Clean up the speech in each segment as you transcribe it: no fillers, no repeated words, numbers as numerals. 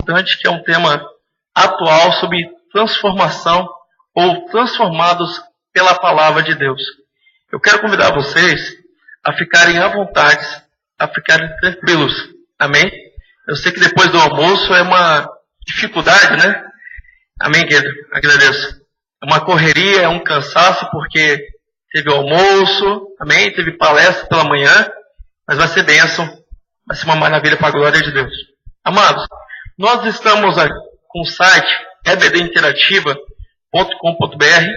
importante, que é um tema atual sobre transformação ou transformados pela palavra de Deus. Eu quero convidar vocês a ficarem à vontade, a ficarem tranquilos. Amém? Eu sei que depois do almoço é uma dificuldade, né? Amém, querido? Agradeço. É uma correria, é um cansaço, porque teve almoço, amém? Teve palestra pela manhã, mas vai ser bênção, vai ser uma maravilha para a glória de Deus. Amados, nós estamos com o site ebdinterativa.com.br,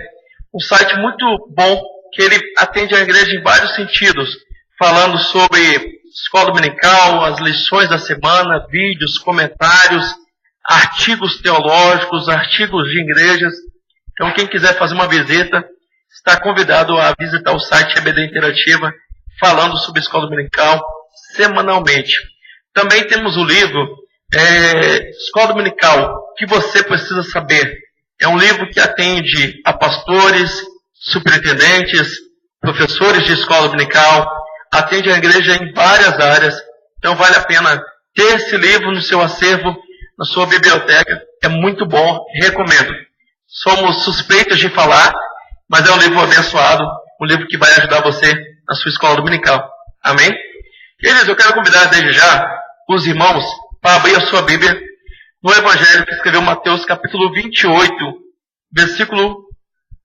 um site muito bom, que ele atende a igreja em vários sentidos, falando sobre escola dominical, as lições da semana, vídeos, comentários, artigos teológicos, artigos de igrejas. Então, quem quiser fazer uma visita, está convidado a visitar o site EBD Interativa, falando sobre escola dominical semanalmente. Também temos o livro Escola Dominical, o que você precisa saber. É um livro que atende a pastores, superintendentes, professores de escola dominical, atende a igreja em várias áreas. Então vale a pena ter esse livro no seu acervo, na sua biblioteca. É muito bom, recomendo. Somos suspeitos de falar, mas é um livro abençoado, um livro que vai ajudar você na sua escola dominical. Amém? Queridos, eu quero convidar desde já os irmãos para abrir a sua Bíblia no Evangelho que escreveu Mateus capítulo 28, versículo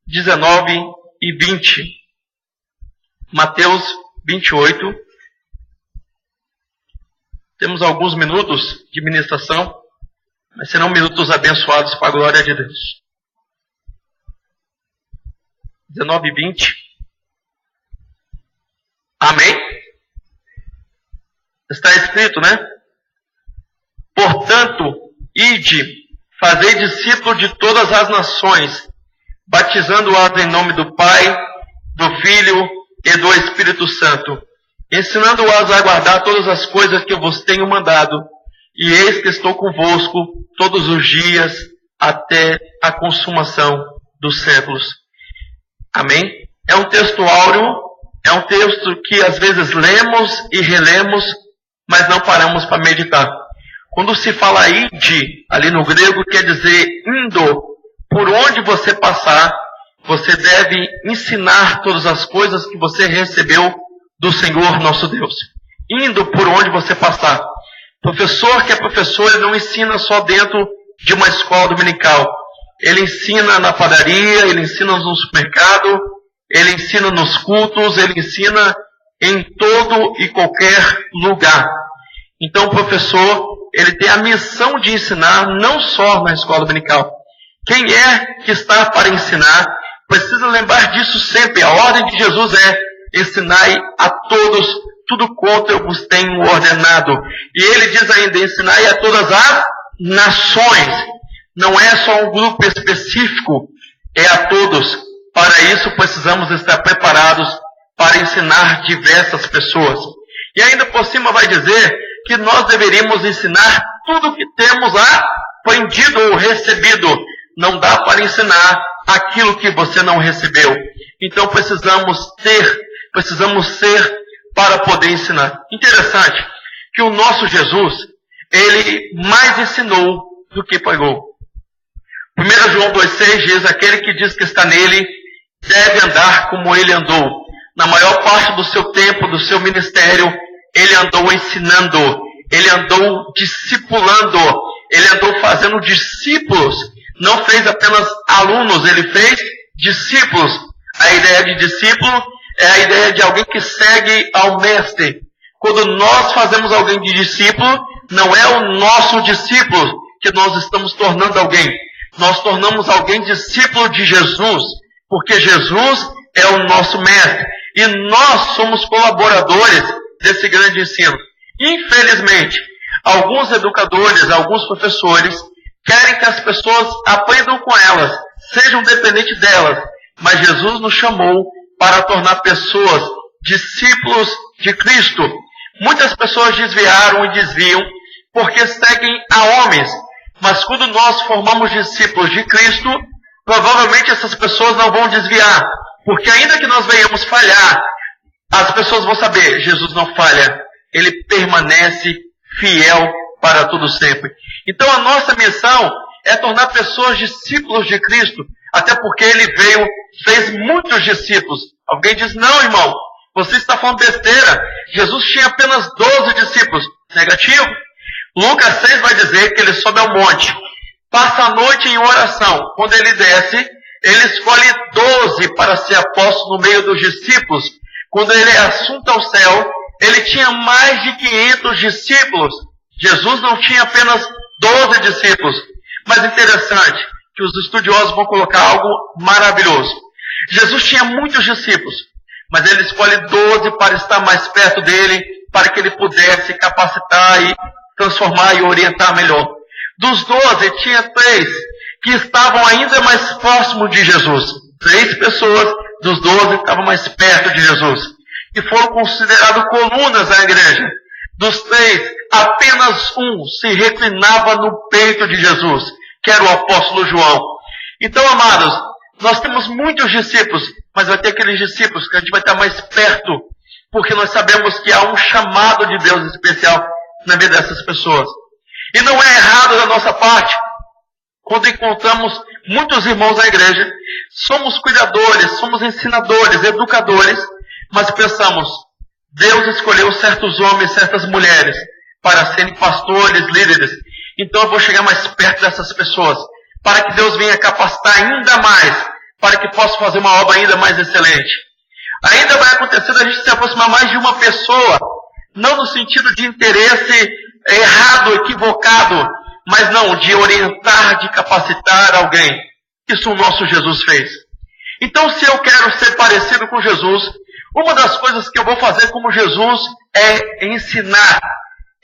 19 e 20. Mateus 28. Temos alguns minutos de ministração, mas serão minutos abençoados para a glória de Deus. 19 e 20. Amém? Está escrito, né? Portanto, ide, fazei discípulos de todas as nações, batizando-as em nome do Pai, do Filho e do Espírito Santo, ensinando-as a guardar todas as coisas que eu vos tenho mandado, e eis que estou convosco todos os dias até a consumação dos séculos. Amém? É um texto áureo, é um texto que às vezes lemos e relemos, mas não paramos para meditar. Quando se fala ide, ali no grego, quer dizer indo. Por onde você passar, você deve ensinar todas as coisas que você recebeu do Senhor nosso Deus. Indo por onde você passar. Professor que é professor, ele não ensina só dentro de uma escola dominical. Ele ensina na padaria, ele ensina no supermercado, ele ensina nos cultos, ele ensina em todo e qualquer lugar. Então o professor, ele tem a missão de ensinar não só na escola dominical. Quem é que está para ensinar, precisa lembrar disso sempre. A ordem de Jesus é: ensinai a todos tudo quanto eu vos tenho ordenado. E ele diz ainda: ensinai a todas as nações. Não é só um grupo específico, é a todos. Para isso precisamos estar preparados para ensinar diversas pessoas. E ainda por cima vai dizer que nós deveríamos ensinar tudo o que temos aprendido ou recebido. Não dá para ensinar aquilo que você não recebeu. Então precisamos ser para poder ensinar. Interessante que o nosso Jesus, ele mais ensinou do que pregou. 1 João 2,6 diz: aquele que diz que está nele deve andar como ele andou. Na maior parte do seu tempo, do seu ministério, ele andou ensinando, ele andou discipulando, ele andou fazendo discípulos. Não fez apenas alunos, ele fez discípulos. A ideia de discípulo é a ideia de alguém que segue ao mestre. Quando nós fazemos alguém de discípulo, não é o nosso discípulo que nós estamos tornando alguém. Nós tornamos alguém discípulo de Jesus, porque Jesus é o nosso mestre. E nós somos colaboradores desse grande ensino. Infelizmente, alguns educadores, alguns professores, querem que as pessoas aprendam com elas, sejam dependentes delas. Mas Jesus nos chamou para tornar pessoas discípulos de Cristo. Muitas pessoas desviaram e desviam porque seguem a homens. Mas quando nós formamos discípulos de Cristo, provavelmente essas pessoas não vão desviar. Porque ainda que nós venhamos falhar, as pessoas vão saber: Jesus não falha. Ele permanece fiel para todo sempre. Então a nossa missão é tornar pessoas discípulos de Cristo, até porque ele veio, fez muitos discípulos. Alguém diz, não, irmão, você está falando besteira. Jesus tinha apenas 12 discípulos. Negativo. Lucas 6 vai dizer que ele sobe ao monte, passa a noite em oração. Quando ele desce, ele escolhe 12 para ser apóstolo no meio dos discípulos. Quando ele é assunto ao céu, ele tinha mais de 500 discípulos. Jesus não tinha apenas 12 discípulos. Mas interessante, que os estudiosos vão colocar algo maravilhoso. Jesus tinha muitos discípulos, mas ele escolhe 12 para estar mais perto dele, para que ele pudesse capacitar e transformar e orientar melhor. Dos 12, tinha 3 que estavam ainda mais próximos de Jesus. 3 pessoas dos 12 estavam mais perto de Jesus, que foram considerados colunas da igreja. Dos 3, apenas um se reclinava no peito de Jesus, que era o apóstolo João. Então, amados, nós temos muitos discípulos, mas vai ter aqueles discípulos que a gente vai estar mais perto, porque nós sabemos que há um chamado de Deus especial na vida dessas pessoas. E não é errado da nossa parte, quando encontramos muitos irmãos na igreja, somos cuidadores, somos ensinadores, educadores, mas pensamos, Deus escolheu certos homens, certas mulheres, para serem pastores, líderes. Então eu vou chegar mais perto dessas pessoas, para que Deus venha capacitar ainda mais, para que possa fazer uma obra ainda mais excelente. Ainda vai acontecer a gente se aproximar mais de uma pessoa, não no sentido de interesse errado, equivocado, mas não, de orientar, de capacitar alguém. Isso o nosso Jesus fez. Então, se eu quero ser parecido com Jesus, uma das coisas que eu vou fazer como Jesus é ensinar.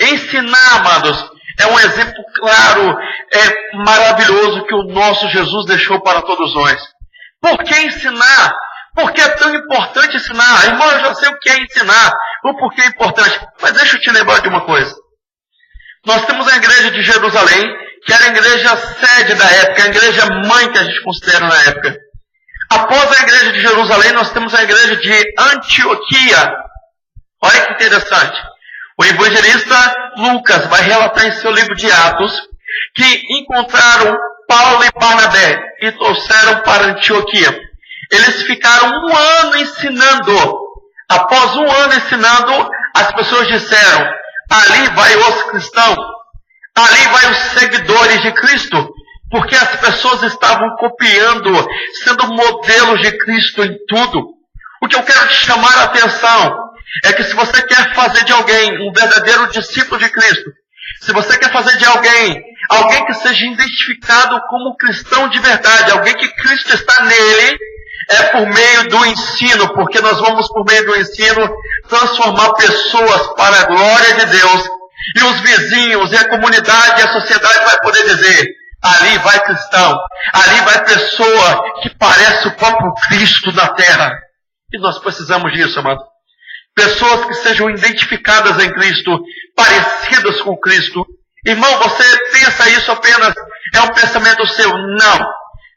Ensinar, amados, é um exemplo claro, é maravilhoso que o nosso Jesus deixou para todos nós. Por que ensinar? Por que é tão importante ensinar? Irmão, eu já sei o que é ensinar, o porquê é importante. Mas deixa eu te lembrar de uma coisa. Nós temos a igreja de Jerusalém, que era a igreja sede da época, a igreja mãe que a gente considera na época. Após a igreja de Jerusalém, nós temos a igreja de Antioquia. Olha que interessante. O evangelista Lucas vai relatar em seu livro de Atos que encontraram Paulo e Barnabé e trouxeram para Antioquia. Eles ficaram 1 ano ensinando. Após 1 ano ensinando, as pessoas disseram, ali vai os cristãos, ali vai os seguidores de Cristo, porque as pessoas estavam copiando, sendo modelos de Cristo em tudo. O que eu quero te chamar a atenção é que se você quer fazer de alguém um verdadeiro discípulo de Cristo, se você quer fazer de alguém que seja identificado como cristão de verdade, alguém que Cristo está nele, é por meio do ensino, porque nós vamos por meio do ensino transformar pessoas para a glória de Deus, e os vizinhos, e a comunidade, e a sociedade vai poder dizer, ali vai cristão, ali vai pessoa que parece o próprio Cristo na terra. E nós precisamos disso, amado. Pessoas que sejam identificadas em Cristo, parecidas com Cristo. Irmão, você pensa isso apenas, é um pensamento seu? Não.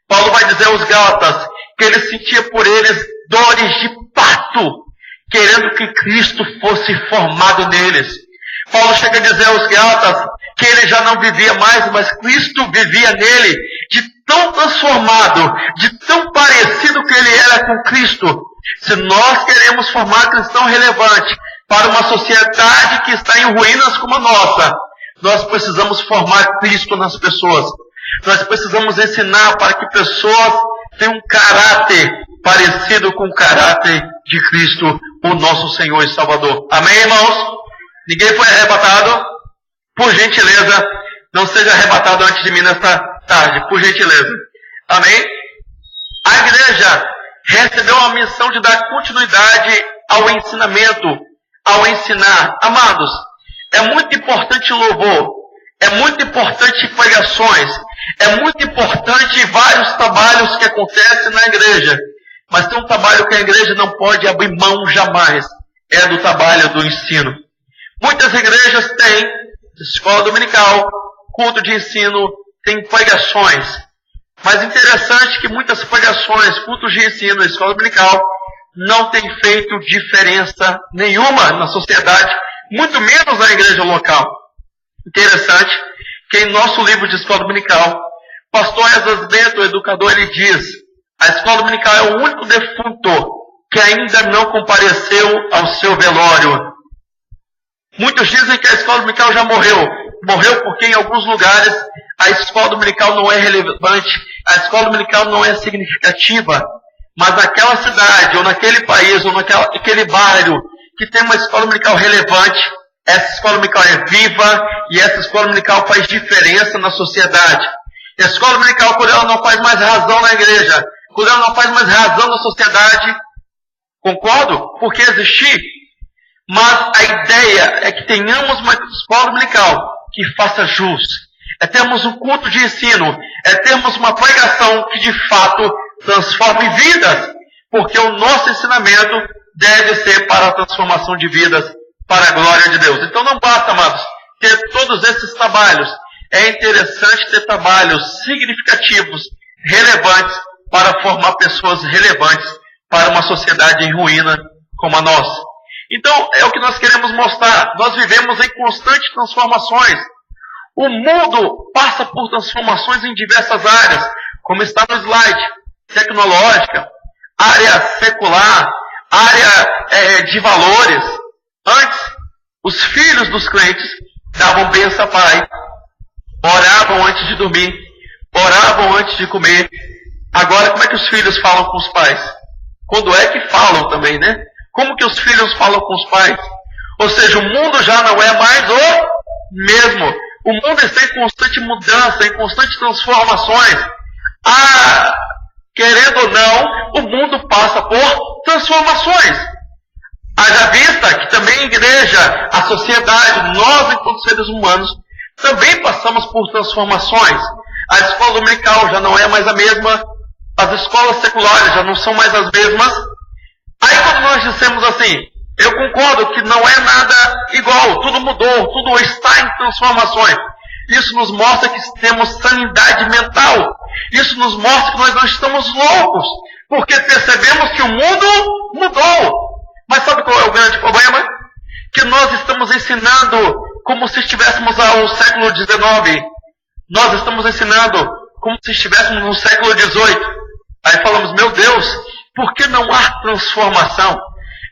Paulo vai dizer aos Gálatas que ele sentia por eles dores de parto, querendo que Cristo fosse formado neles. Paulo chega a dizer aos Gálatas que ele já não vivia mais, mas Cristo vivia nele, de tão transformado, de tão parecido que ele era com Cristo. Se nós queremos formar cristão relevante para uma sociedade que está em ruínas como a nossa, nós precisamos formar Cristo nas pessoas. Nós precisamos ensinar para que pessoas tenham um caráter parecido com o caráter de Cristo, o nosso Senhor e Salvador. Amém, irmãos? Ninguém foi arrebatado? Por gentileza, não seja arrebatado antes de mim nesta tarde, por gentileza. Amém? A igreja recebeu a missão de dar continuidade ao ensinamento, ao ensinar. Amados, é muito importante louvor, é muito importante pregações, é muito importante vários trabalhos que acontecem na igreja. Mas tem um trabalho que a igreja não pode abrir mão jamais, é do trabalho do ensino. Muitas igrejas têm escola dominical, culto de ensino, tem pregações. Mas interessante que muitas pregações, cultos de ensino, escola dominical, não tem feito diferença nenhuma na sociedade, muito menos na igreja local. Interessante que em nosso livro de escola dominical, pastor Esdras Bento, o educador, ele diz: a escola dominical é o único defunto que ainda não compareceu ao seu velório. Muitos dizem que a escola dominical já morreu. Morreu porque em alguns lugares a escola dominical não é relevante, a escola dominical não é significativa. Mas naquela cidade, ou naquele país, ou naquele bairro que tem uma escola dominical relevante, essa escola dominical é viva e essa escola dominical faz diferença na sociedade. A escola dominical, quando ela não faz mais razão na igreja, quando ela não faz mais razão na sociedade, concordo? Porque existir. Mas a ideia é que tenhamos uma escola dominical que faça jus. É termos um culto de ensino. É termos uma pregação que de fato transforme vidas. Porque o nosso ensinamento deve ser para a transformação de vidas, para a glória de Deus. Então não basta, amados, ter todos esses trabalhos. É interessante ter trabalhos significativos, relevantes, para formar pessoas relevantes para uma sociedade em ruína como a nossa. Então, é o que nós queremos mostrar. Nós vivemos em constantes transformações. O mundo passa por transformações em diversas áreas, como está no slide. Tecnológica, área secular, área de valores. Antes, os filhos dos crentes davam bênção a pai, oravam antes de dormir, oravam antes de comer. Agora, como é que os filhos falam com os pais? Quando é que falam também, né? Como que os filhos falam com os pais? Ou seja, o mundo já não é mais o mesmo. O mundo está em constante mudança, em constantes transformações. Querendo ou não, o mundo passa por transformações. Haja vista que também a igreja, a sociedade, nós enquanto seres humanos, também passamos por transformações. A escola dominical já não é mais a mesma, as escolas seculares já não são mais as mesmas. Aí quando nós dissemos assim, eu concordo que não é nada igual, tudo mudou, tudo está em transformações. Isso nos mostra que temos sanidade mental. Isso nos mostra que nós não estamos loucos, porque percebemos que o mundo mudou. Mas sabe qual é o grande problema? Que nós estamos ensinando como se estivéssemos ao século XIX. Nós estamos ensinando como se estivéssemos no século XVIII. Aí falamos, meu Deus, por que não há transformação?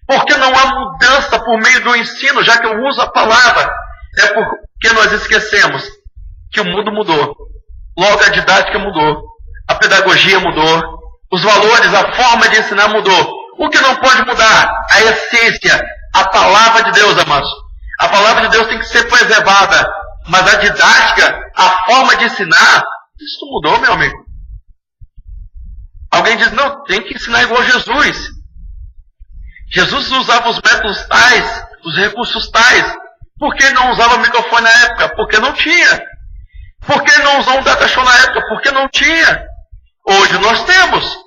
Por que não há mudança por meio do ensino, já que eu uso a palavra? É porque nós esquecemos que o mundo mudou. Logo a didática mudou. A pedagogia mudou. Os valores, a forma de ensinar mudou. O que não pode mudar? A essência, a palavra de Deus, amados. A palavra de Deus tem que ser preservada. Mas a didática, a forma de ensinar, isso mudou, meu amigo. Alguém diz, não, tem que ensinar igual Jesus. Jesus usava os métodos tais, os recursos tais. Por que não usava o microfone na época? Porque não tinha. Por que não usou um data show na época? Porque não tinha. Hoje nós temos.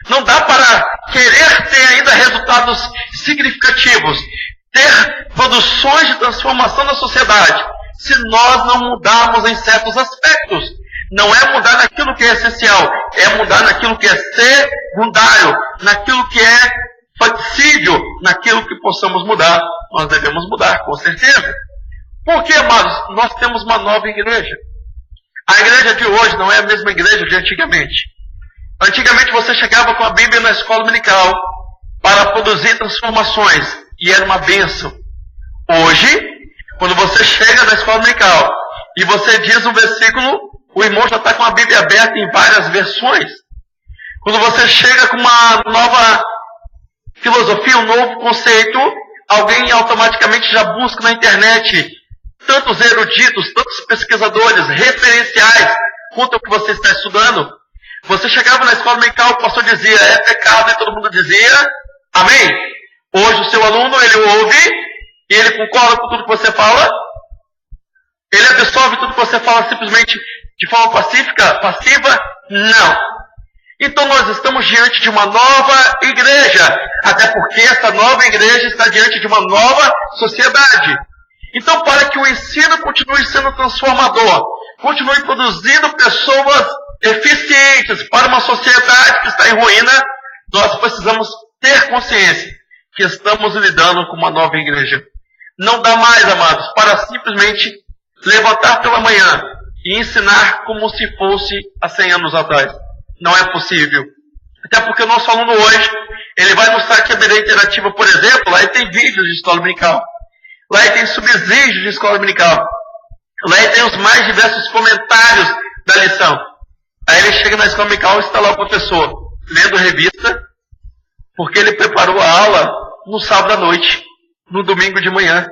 Não dá para querer ter ainda resultados significativos, ter produções de transformação na sociedade, se nós não mudarmos em certos aspectos. Não é mudar naquilo que é essencial, é mudar naquilo que é secundário, naquilo que é factível, naquilo que possamos mudar. Nós devemos mudar, com certeza. Porque, amados, nós temos uma nova igreja. A igreja de hoje não é a mesma igreja de antigamente. Antigamente você chegava com a Bíblia na escola dominical para produzir transformações, e era uma bênção. Hoje, quando você chega na escola dominical e você diz um versículo, o irmão já está com a Bíblia aberta em várias versões. Quando você chega com uma nova filosofia, um novo conceito, alguém automaticamente já busca na internet tantos eruditos, tantos pesquisadores, referenciais quanto ao que você está estudando. Você chegava na escola dominical, o pastor dizia, é pecado, e todo mundo dizia, amém? Hoje o seu aluno, ele ouve, e ele concorda com tudo que você fala, ele absorve tudo que você fala simplesmente de forma passiva? Não. Então nós estamos diante de uma nova igreja, até porque essa nova igreja está diante de uma nova sociedade. Então, para que o ensino continue sendo transformador, continue produzindo pessoas eficientes para uma sociedade que está em ruína, nós precisamos ter consciência que estamos lidando com uma nova igreja. Não dá mais, amados, para simplesmente levantar pela manhã e ensinar como se fosse há 100 anos atrás. Não é possível. Até porque o nosso aluno hoje, ele vai no site ABD Interativa, por exemplo, lá ele tem vídeos de escola dominical. Lá ele tem subsídios de escola dominical. Lá ele tem os mais diversos comentários da lição. Aí ele chega na escola dominical e está lá o professor, lendo revista, porque ele preparou a aula no sábado à noite, no domingo de manhã.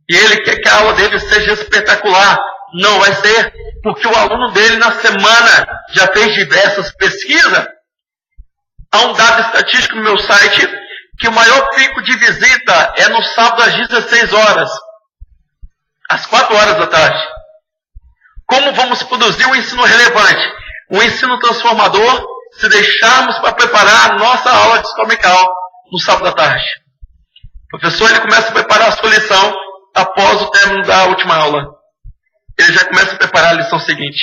E ele quer que a aula dele seja espetacular. Não vai ser, porque o aluno dele na semana já fez diversas pesquisas. Há um dado estatístico no meu site que o maior pico de visita é no sábado às 16 horas, às 4 horas da tarde. Como vamos produzir um ensino relevante, um ensino transformador, se deixarmos para preparar a nossa aula de escola dominical no sábado à tarde? O professor ele começa a preparar a sua lição após o término da última aula. Ele já começa a preparar a lição seguinte.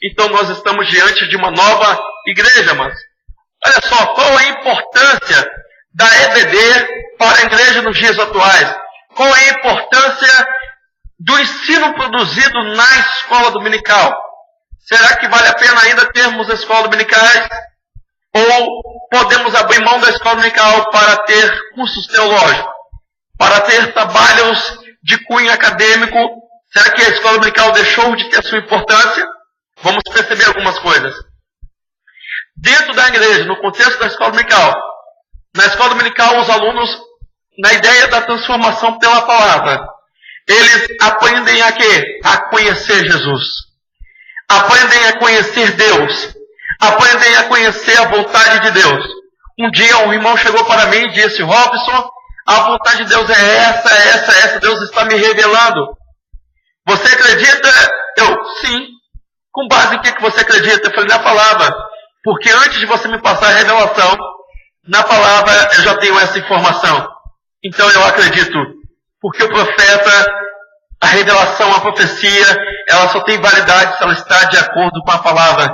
Então nós estamos diante de uma nova igreja, mas olha só, qual a importância da EBD para a igreja nos dias atuais? Qual a importância do ensino produzido na escola dominical? Será que vale a pena ainda termos escolas dominicais? Ou podemos abrir mão da escola dominical para ter cursos teológicos? Para ter trabalhos de cunho acadêmico? Será que a escola dominical deixou de ter sua importância? Vamos perceber algumas coisas. Dentro da igreja, no contexto da escola dominical, na escola dominical, os alunos, na ideia da transformação pela palavra, eles aprendem a quê? A conhecer Jesus. Aprendem a conhecer Deus. Aprendem a conhecer a vontade de Deus. Um dia um irmão chegou para mim e disse: Robson, a vontade de Deus é essa, Deus está me revelando. Você acredita? Eu, sim. Com base em que você acredita? Eu falei, na palavra. Porque antes de você me passar a revelação, na palavra eu já tenho essa informação. Então eu acredito. Porque o profeta, a revelação, a profecia, ela só tem validade se ela está de acordo com a palavra.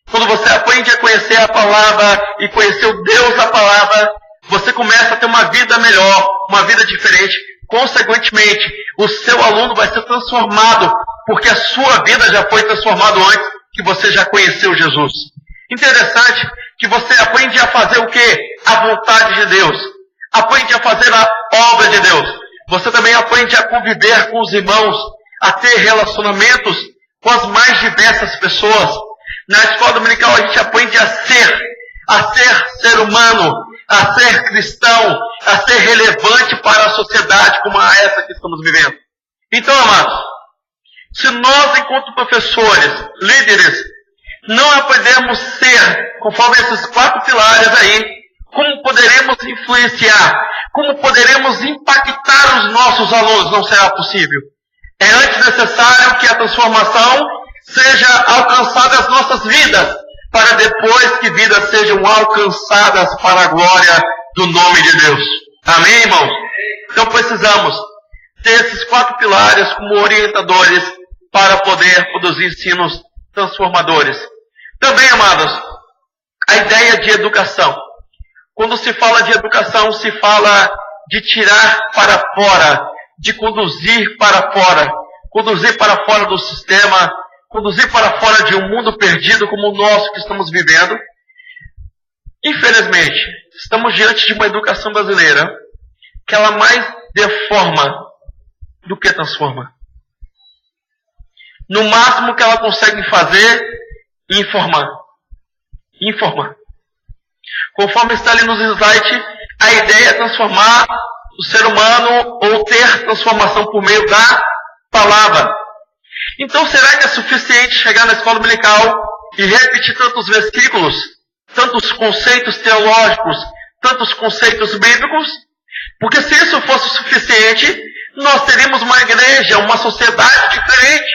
Quando você aprende a conhecer a palavra e conhecer o Deus da palavra, você começa a ter uma vida melhor, uma vida diferente. Consequentemente, o seu aluno vai ser transformado, porque a sua vida já foi transformada antes que você já conheceu Jesus. Interessante que você aprende a fazer o quê? A vontade de Deus. Aprende a fazer a obra de Deus. Você também aprende a conviver com os irmãos, a ter relacionamentos com as mais diversas pessoas. Na escola dominical a gente aprende a ser humano, a ser cristão, a ser relevante para a sociedade como essa que estamos vivendo. Então, amados, se nós, enquanto professores, líderes, não aprendemos ser, conforme esses 4 pilares aí, como poderemos influenciar? Como poderemos impactar os nossos alunos? Não será possível. É antes necessário que a transformação seja alcançada as nossas vidas, para depois que vidas sejam alcançadas para a glória do nome de Deus. Amém, irmãos? Então precisamos ter esses 4 pilares como orientadores para poder produzir ensinos transformadores. Também, amados, a ideia de educação. Quando se fala de educação, se fala de tirar para fora, de conduzir para fora do sistema, conduzir para fora de um mundo perdido como o nosso que estamos vivendo. Infelizmente, estamos diante de uma educação brasileira que ela mais deforma do que transforma. No máximo que ela consegue fazer, informar. Conforme está ali nos slides, a ideia é transformar o ser humano ou ter transformação por meio da palavra. Então, será que é suficiente chegar na escola dominical e repetir tantos versículos, tantos conceitos teológicos, tantos conceitos bíblicos? Porque se isso fosse suficiente, nós teríamos uma igreja, uma sociedade diferente.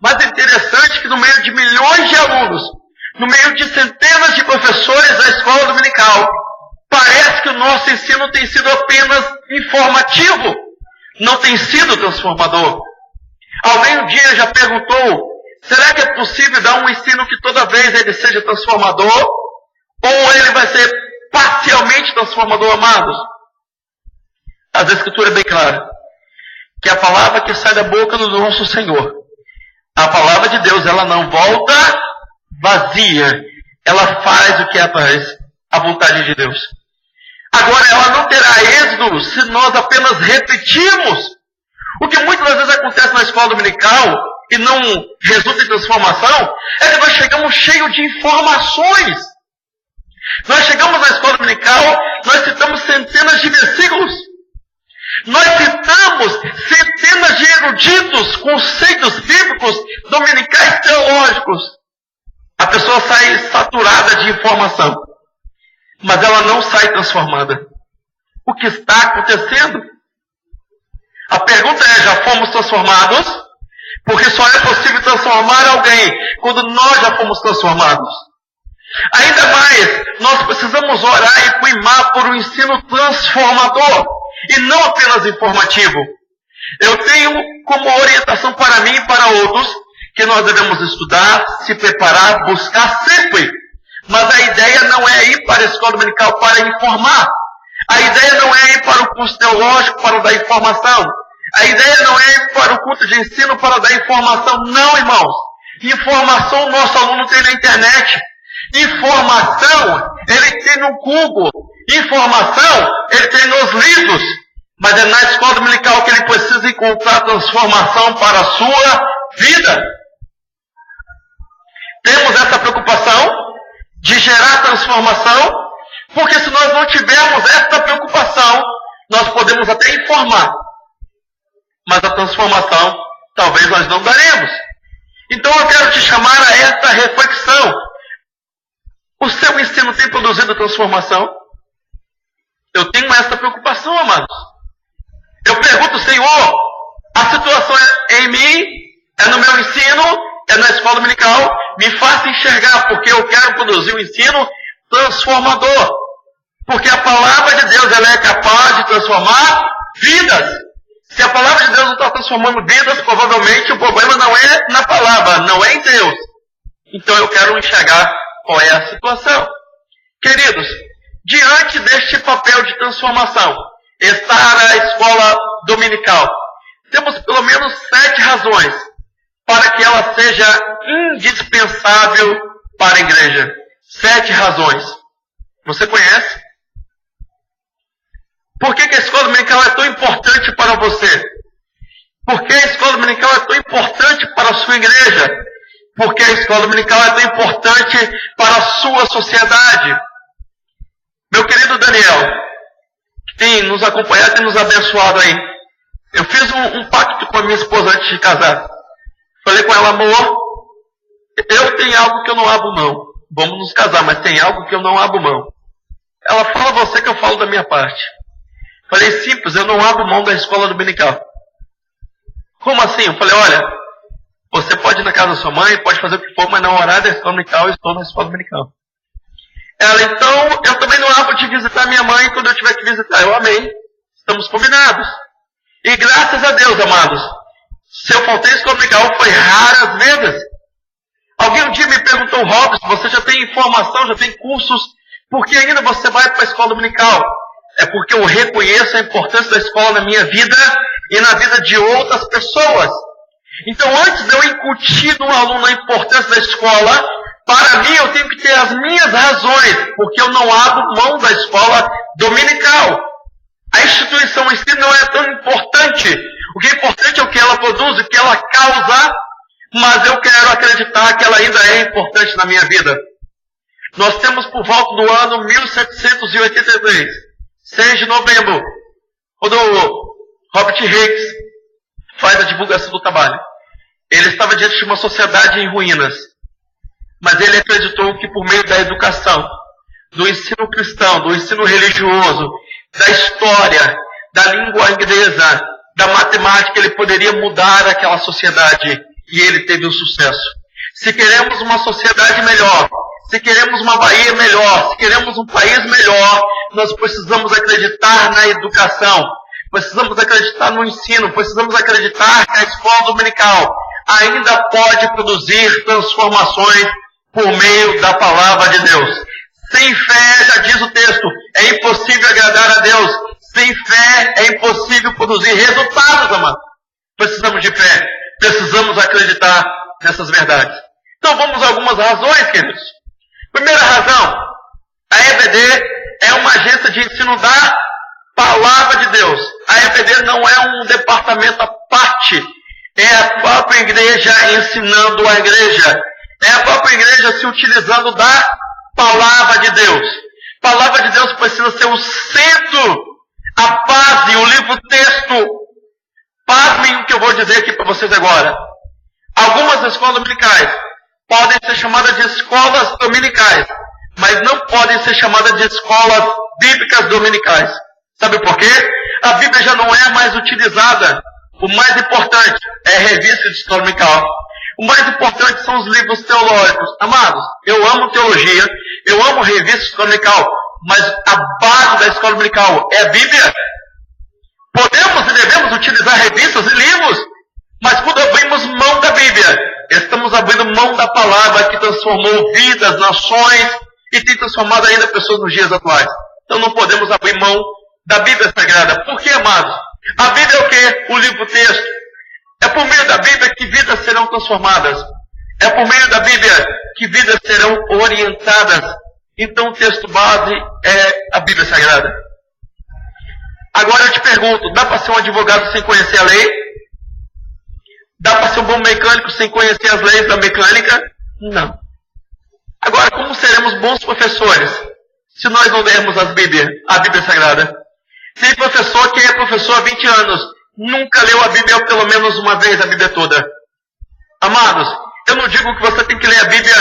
Mas é interessante que no meio de milhões de alunos, no meio de centenas de professores da escola dominical, parece que o nosso ensino tem sido apenas informativo, não tem sido transformador. Alguém um dia já perguntou, será que é possível dar um ensino que toda vez ele seja transformador? Ou ele vai ser parcialmente transformador, amados? As Escrituras é bem clara, que a palavra que sai da boca do nosso Senhor A palavra de Deus, ela não volta vazia. Ela faz o que faz, a vontade de Deus. Agora, ela não terá êxito se nós apenas repetirmos. O que muitas vezes acontece na escola dominical e não resulta em transformação, é que nós chegamos cheios de informações. Nós chegamos na escola dominical, nós citamos centenas de versículos. Nós citamos centenas de eruditos, conceitos bíblicos, dominicais teológicos. A pessoa sai saturada de informação, mas ela não sai transformada. O que está acontecendo? A pergunta é, já fomos transformados? Porque só é possível transformar alguém quando nós já fomos transformados. Ainda mais, nós precisamos orar e clamar por um ensino transformador e não apenas informativo. Eu tenho como orientação para mim e para outros que nós devemos estudar, se preparar, buscar sempre. Mas a ideia não é ir para a escola dominical para informar. A ideia não é ir para o curso teológico para dar informação. A ideia não é ir para o curso de ensino para dar informação. Não, irmãos. Informação o nosso aluno tem na internet. Informação ele tem no Google. Informação ele tem nos livros. Mas é na escola dominical que ele precisa encontrar transformação para a sua vida. Temos essa preocupação de gerar transformação, porque se nós não tivermos essa preocupação, nós podemos até informar, mas a transformação talvez nós não daremos. Então eu quero te chamar a essa reflexão. O seu ensino tem produzido transformação? Eu tenho essa preocupação, amados. Eu pergunto, Senhor, a situação é em mim, é no meu ensino, é na escola dominical, me faça enxergar, porque eu quero produzir um ensino transformador. Porque a palavra de Deus ela é capaz de transformar vidas. Se a palavra de Deus não está transformando vidas, provavelmente o problema não é na palavra, não é em Deus. Então eu quero enxergar qual é a situação. Queridos, diante deste papel de transformação, estar na escola dominical, temos pelo menos 7 razões para que ela seja indispensável para a igreja. 7 razões. Você conhece? Por que a escola dominical é tão importante para você? Por que a escola dominical é tão importante para a sua igreja? Por que a escola dominical é tão importante para a sua sociedade? Meu querido Daniel, que tem nos acompanhado e nos abençoado aí, eu fiz um pacto com a minha esposa antes de casar. Falei com ela, amor, eu tenho algo que eu não abro mão. Vamos nos casar, mas tem algo que eu não abro mão. Ela fala você que eu falo da minha parte. Falei, simples, eu não abro mão da escola dominical. Como assim? Eu falei, olha, você pode ir na casa da sua mãe, pode fazer o que for, mas na horário da escola dominical, eu estou na escola dominical. Ela, então, eu também não abro de visitar minha mãe quando eu tiver que visitar. Eu amei. Estamos combinados. E graças a Deus, amados, se eu faltei a escola dominical foi raras vezes. Alguém um dia me perguntou, Robson, você já tem informação, já tem cursos, por que ainda você vai para a escola dominical? É porque eu reconheço a importância da escola na minha vida e na vida de outras pessoas. Então, antes de eu incutir no aluno a importância da escola, para mim eu tenho que ter as minhas razões, porque eu não abro mão da escola dominical. A instituição em si não é tão importante. O que é importante é o que ela produz, o que ela causa, mas eu quero acreditar que ela ainda é importante na minha vida. Nós temos por volta do ano 1783, 6 de novembro, quando Robert Hicks faz a divulgação do trabalho. Ele estava diante de uma sociedade em ruínas, mas ele acreditou que por meio da educação, do ensino cristão, do ensino religioso, da história, da língua inglesa, da matemática, ele poderia mudar aquela sociedade. E ele teve um sucesso. Se queremos uma sociedade melhor, se queremos uma Bahia melhor, se queremos um país melhor, nós precisamos acreditar na educação, precisamos acreditar no ensino, precisamos acreditar que a escola dominical ainda pode produzir transformações por meio da palavra de Deus. Sem fé, já diz o texto, é impossível agradar a Deus. Sem fé é impossível produzir resultados, amado. Precisamos de fé. Precisamos acreditar nessas verdades. Então vamos a algumas razões, queridos. Primeira razão, a EBD é uma agência de ensino da Palavra de Deus. A EBD não é um departamento à parte, é a própria igreja ensinando a igreja. É a própria igreja se utilizando da Palavra de Deus. A Palavra de Deus precisa ser o centro, a base, o livro-texto. Pasmem o que eu vou dizer aqui para vocês agora. Algumas escolas dominicais podem ser chamadas de escolas dominicais, mas não podem ser chamadas de escolas bíblicas dominicais. Sabe por quê? A Bíblia já não é mais utilizada. O mais importante é a revista de escola dominical. O mais importante são os livros teológicos. Amados, eu amo teologia, eu amo revista de escola dominical, mas a base da escola dominical é a Bíblia. Podemos e devemos utilizar revistas e livros, mas quando abrimos mão da Bíblia, estamos abrindo mão da palavra que transformou vidas, nações e tem transformado ainda pessoas nos dias atuais. Então não podemos abrir mão da Bíblia Sagrada. Por quê, amados? A Bíblia é o quê? O livro-texto. É por meio da Bíblia que vidas serão transformadas. É por meio da Bíblia que vidas serão orientadas. Então o texto base é a Bíblia Sagrada. Agora eu te pergunto, dá para ser um advogado sem conhecer a lei? Dá para ser um bom mecânico sem conhecer as leis da mecânica? Não. Agora, como seremos bons professores se nós não lermos a Bíblia Sagrada? Tem professor que é professor há 20 anos, nunca leu a Bíblia pelo menos uma vez, a Bíblia toda. Amados, eu não digo que você tem que ler a Bíblia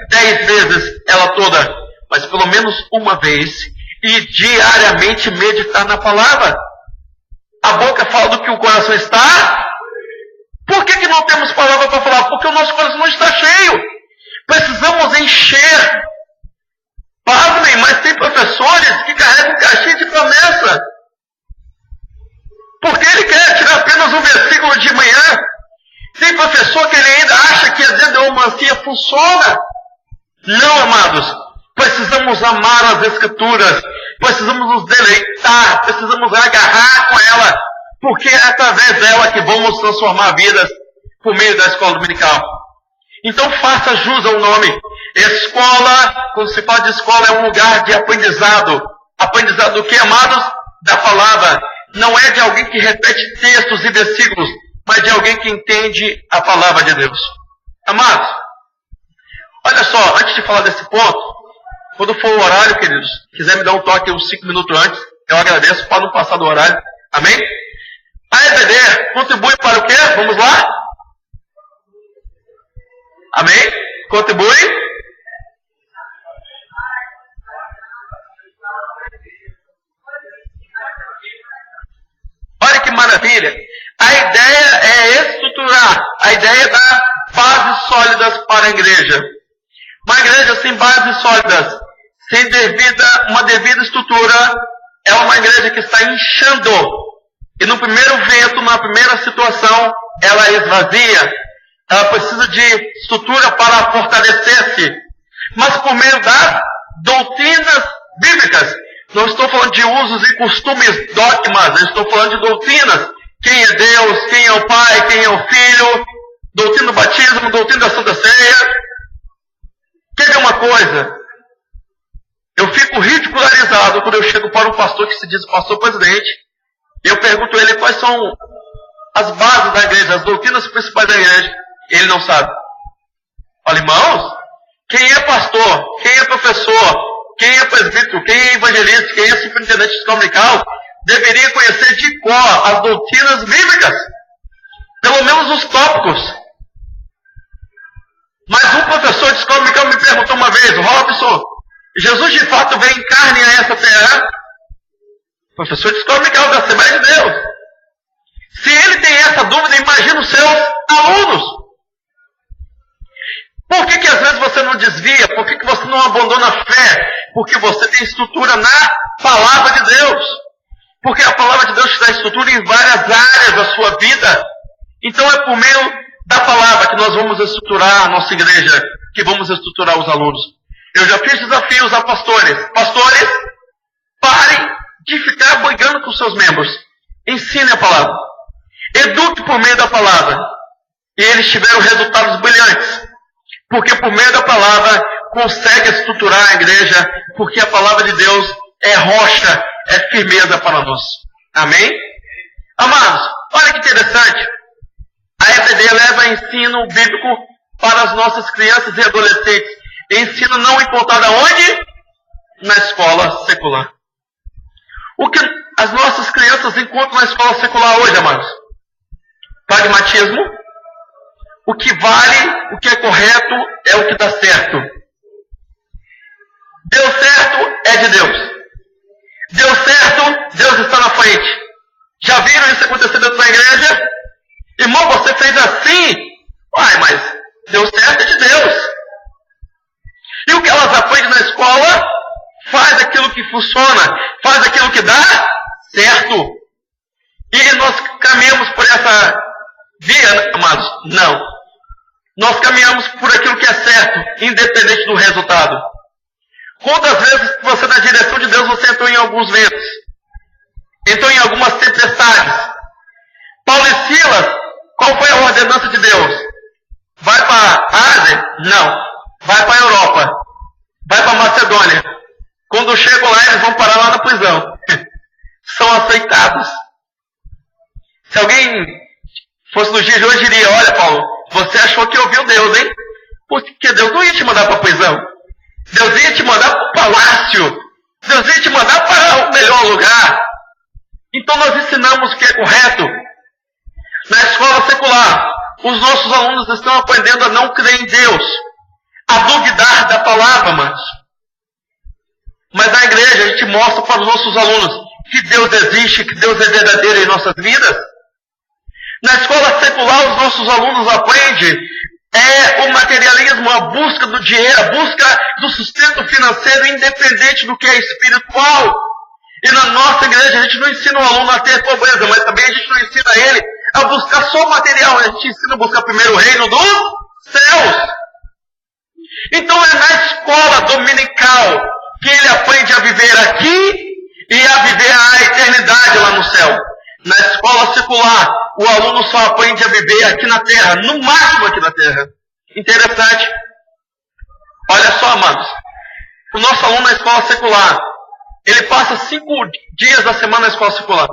10 vezes, ela toda, mas pelo menos uma vez, e diariamente meditar na palavra. A boca fala do que o coração está. Por que não temos palavra para falar? Porque o nosso coração não está cheio. Precisamos encher. Pasmem, mas tem professores que carregam caixinha de promessa. Porque ele quer tirar apenas um versículo de manhã. Tem professor que ele ainda acha que a dendromancia funciona. Não, amados. Precisamos amar as Escrituras. Precisamos nos deleitar. Precisamos agarrar com ela. Porque é através dela que vamos transformar vidas por meio da escola dominical. Então faça jus ao nome. Escola, quando se fala de escola, é um lugar de aprendizado. Aprendizado do que, amados? Da palavra. Não é de alguém que repete textos e versículos, mas de alguém que entende a palavra de Deus. Amados, olha só, antes de falar desse ponto, quando for o horário, queridos, quiser me dar um toque uns 5 minutos antes, eu agradeço para não passar do horário. Amém? A EBD contribui para o quê? Vamos lá? Amém? Contribui? Olha que maravilha. A ideia é estruturar. A ideia é dar bases sólidas para a igreja. Uma igreja sem bases sólidas, sem uma devida estrutura, é uma igreja que está inchando. E no primeiro vento, na primeira situação, ela esvazia. Ela precisa de estrutura para fortalecer-se. Mas por meio das doutrinas bíblicas. Não estou falando de usos e costumes, dogmas. Eu estou falando de doutrinas. Quem é Deus, quem é o Pai, quem é o Filho. Doutrina do batismo, doutrina da Santa Ceia. Quer ver uma coisa? Eu fico ridicularizado quando eu chego para um pastor que se diz pastor presidente. E eu pergunto a ele quais são as bases da igreja, as doutrinas principais da igreja. Ele não sabe. Olha, irmãos, quem é pastor, quem é professor, quem é presbítero, quem é evangelista, quem é superintendente de escola dominical, deveria conhecer de cor as doutrinas bíblicas. Pelo menos os tópicos. Mas um professor de escola dominical me perguntou uma vez, Robson, Jesus de fato veio em carne a essa terra? Professor de escola dominical da Assembleia de Deus. Se ele tem essa dúvida, imagina os seus alunos. Por que às vezes você não desvia? Por que você não abandona a fé? Porque você tem estrutura na palavra de Deus. Porque a palavra de Deus te dá estrutura em várias áreas da sua vida. Então é por meio da palavra que nós vamos estruturar a nossa igreja, que vamos estruturar os alunos. Eu já fiz desafios a pastores. Pastores, parem de ficar brigando com seus membros. Ensine a palavra. Eduque por meio da palavra. E eles tiveram resultados brilhantes. Porque por meio da palavra consegue estruturar a igreja, porque a palavra de Deus é rocha, é firmeza para nós. Amém? Amados, olha que interessante. A EBD leva ensino bíblico para as nossas crianças e adolescentes. Ensino não importado aonde? Na escola secular. O que as nossas crianças encontram na escola secular hoje, amados? Pragmatismo. O que vale, o que é correto, é o que dá certo. Deu certo, é de Deus. Deu certo, Deus está na frente. Já viram isso acontecer dentro da igreja? Irmão, você fez assim? Uai, mas deu certo, é de Deus. E o que elas aprendem na escola? Faz aquilo que funciona, faz aquilo que dá certo. E nós caminhamos por essa via, amados? Não. Nós caminhamos por aquilo que é certo, independente do resultado. Quantas vezes você, na direção de Deus, você entrou em alguns ventos? Entrou em algumas tempestades? Paulo e Silas, qual foi a ordenança de Deus? Vai para a Ásia? Não. Vai para a Europa. Vai para a Macedônia. Quando chegam lá, eles vão parar lá na prisão. São aceitados. Se alguém fosse no dia de hoje, diria, olha Paulo, você achou que ouviu Deus, hein? Porque Deus não ia te mandar para a prisão. Deus ia te mandar para o palácio. Deus ia te mandar para o melhor lugar. Então nós ensinamos o que é correto. Na escola secular, os nossos alunos estão aprendendo a não crer em Deus, a duvidar da palavra, mas na igreja a gente mostra para os nossos alunos que Deus existe, que Deus é verdadeiro em nossas vidas. Na escola secular, os nossos alunos aprendem o materialismo, a busca do dinheiro, a busca do sustento financeiro, independente do que é espiritual. E na nossa igreja a gente não ensina o aluno a ter pobreza, mas também a gente não ensina ele a buscar só material, a gente ensina a buscar primeiro o reino dos céus. Então é na escola dominical que ele aprende a viver aqui e a viver a eternidade lá no céu. Na escola secular, o aluno só aprende a viver aqui na terra, no máximo aqui na terra. Interessante. Olha só, amados. O nosso aluno na escola secular, ele passa 5 dias da semana na escola secular.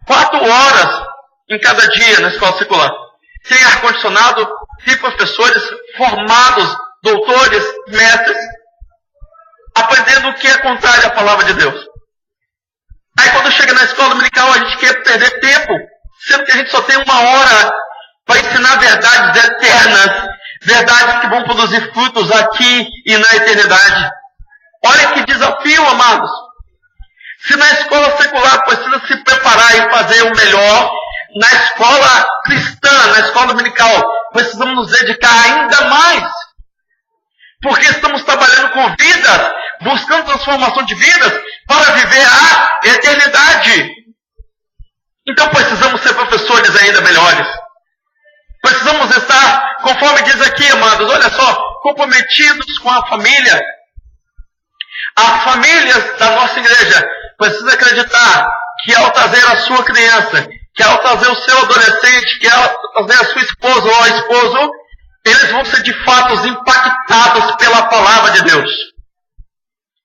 4 horas em cada dia na escola secular. Tem ar-condicionado, tem professores formados, doutores, mestres, aprendendo o que é contrário à palavra de Deus. Aí quando chega na escola dominical, a gente quer perder tempo, sendo que a gente só tem 1 hora para ensinar verdades eternas, verdades que vão produzir frutos aqui e na eternidade. Olha que desafio, amados. Se na escola secular precisa se preparar e fazer o melhor, na escola cristã, na escola dominical, precisamos nos dedicar ainda mais. Porque estamos trabalhando com vidas, buscando transformação de vidas para viver a eternidade. Então precisamos ser professores ainda melhores. Precisamos estar, conforme diz aqui, amados, olha só, comprometidos com a família. As famílias da nossa igreja precisam acreditar que ao trazer a sua criança, que ao trazer o seu adolescente, que ao trazer a sua esposa ou esposo, eles vão ser de fato impactados pela palavra de Deus.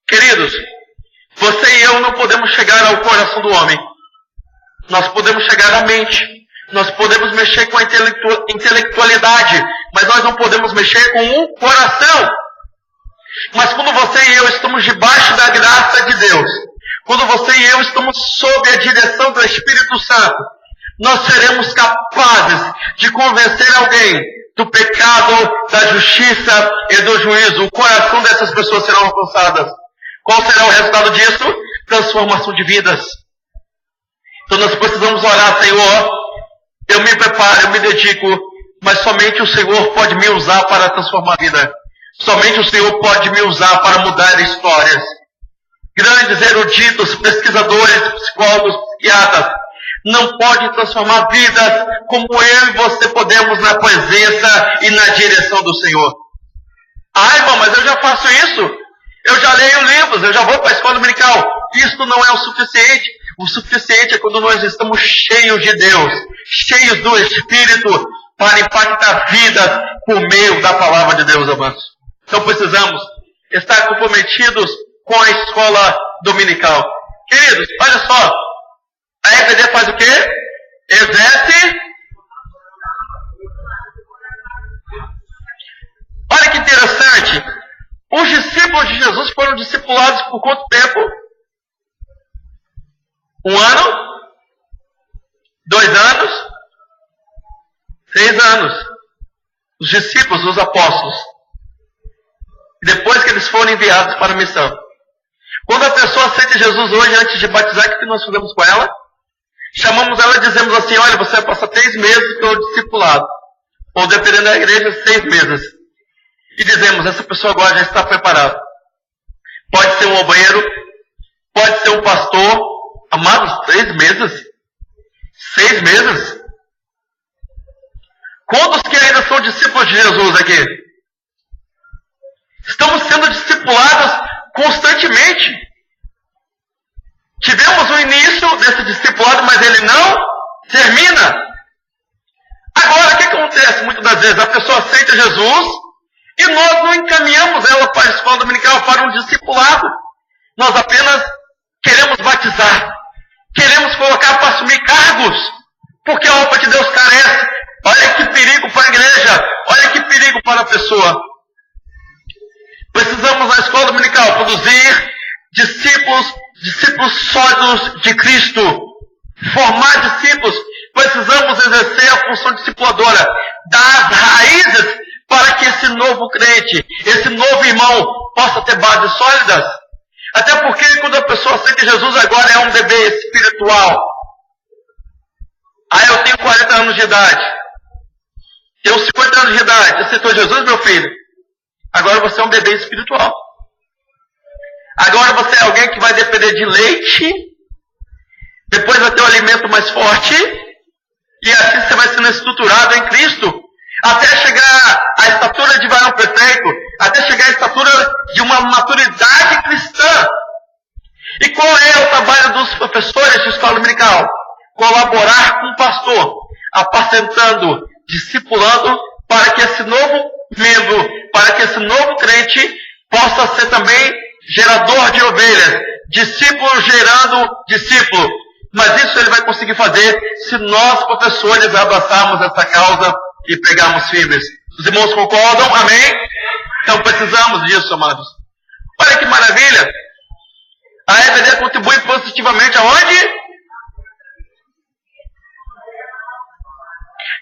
Queridos, você e eu não podemos chegar ao coração do homem. Nós podemos chegar à mente. Nós podemos mexer com a intelectualidade, mas nós não podemos mexer com o coração. Mas quando você e eu estamos debaixo da graça de Deus, quando você e eu estamos sob a direção do Espírito Santo, nós seremos capazes de convencer alguém do pecado, da justiça e do juízo. O coração dessas pessoas serão alcançadas. Qual será o resultado disso? Transformação de vidas. Então nós precisamos orar, Senhor, eu me preparo, eu me dedico, mas somente o Senhor pode me usar para transformar a vida. Somente o Senhor pode me usar para mudar histórias. Grandes eruditos, pesquisadores, psicólogos, psiquiatras, não podem transformar vidas como eu e você podemos na presença e na direção do Senhor. Ah, irmão, mas eu já faço isso. Eu já leio livros, eu já vou para a escola dominical. Isso não é o suficiente. O suficiente é quando nós estamos cheios de Deus, cheios do Espírito, para impactar vidas por meio da palavra de Deus, amados. Então precisamos estar comprometidos com a escola dominical. Queridos, olha só, a EBD faz o quê? Exerce. Olha que interessante, os discípulos de Jesus foram discipulados por quanto tempo? 1 ano? 2 anos? 3 anos. Os discípulos, os apóstolos. Depois que eles foram enviados para a missão. Quando a pessoa aceita Jesus hoje, antes de batizar, o que nós fazemos com ela? Chamamos ela e dizemos assim, olha, você vai passar 3 meses pelo discipulado. Ou dependendo da igreja, 6 meses. E dizemos, essa pessoa agora já está preparada. Pode ser um obreiro, pode ser um pastor. Amados, 3 meses? 6 meses? Quantos que ainda são discípulos de Jesus aqui? Estamos sendo discipulados constantemente. Tivemos o início desse discipulado, mas ele não termina. Agora, o que acontece muitas das vezes? A pessoa aceita Jesus e nós não encaminhamos ela para a escola dominical, para um discipulado. Nós apenas queremos batizar. Queremos colocar para assumir cargos. Porque a obra de Deus carece. Olha que perigo para a igreja. Olha que perigo para a pessoa. Precisamos na escola dominical produzir discípulos sólidos de Cristo. Formar discípulos. Precisamos exercer a função discipuladora. Dar as raízes para que esse novo crente, esse novo irmão, possa ter bases sólidas. Até porque quando a pessoa aceita Jesus agora é um bebê espiritual. Ah, eu tenho 40 anos de idade. Tenho 50 anos de idade. Aceitou Jesus, meu filho? Agora você é um bebê espiritual. Agora você é alguém que vai depender de leite. Depois vai ter um alimento mais forte. E assim você vai sendo estruturado em Cristo. Até chegar à estatura de varão perfeito. Até chegar à estatura de uma maturidade cristã. E qual é o trabalho dos professores de escola dominical? Colaborar com o pastor, apacentando, discipulando, para que esse novo membro, para que esse novo crente possa ser também gerador de ovelhas, discípulo gerando discípulo. Mas isso ele vai conseguir fazer se nós, professores, abraçarmos essa causa e pegarmos firmes. Os irmãos concordam? Amém? Então precisamos disso, amados. Olha que maravilha! A EBD contribui positivamente aonde?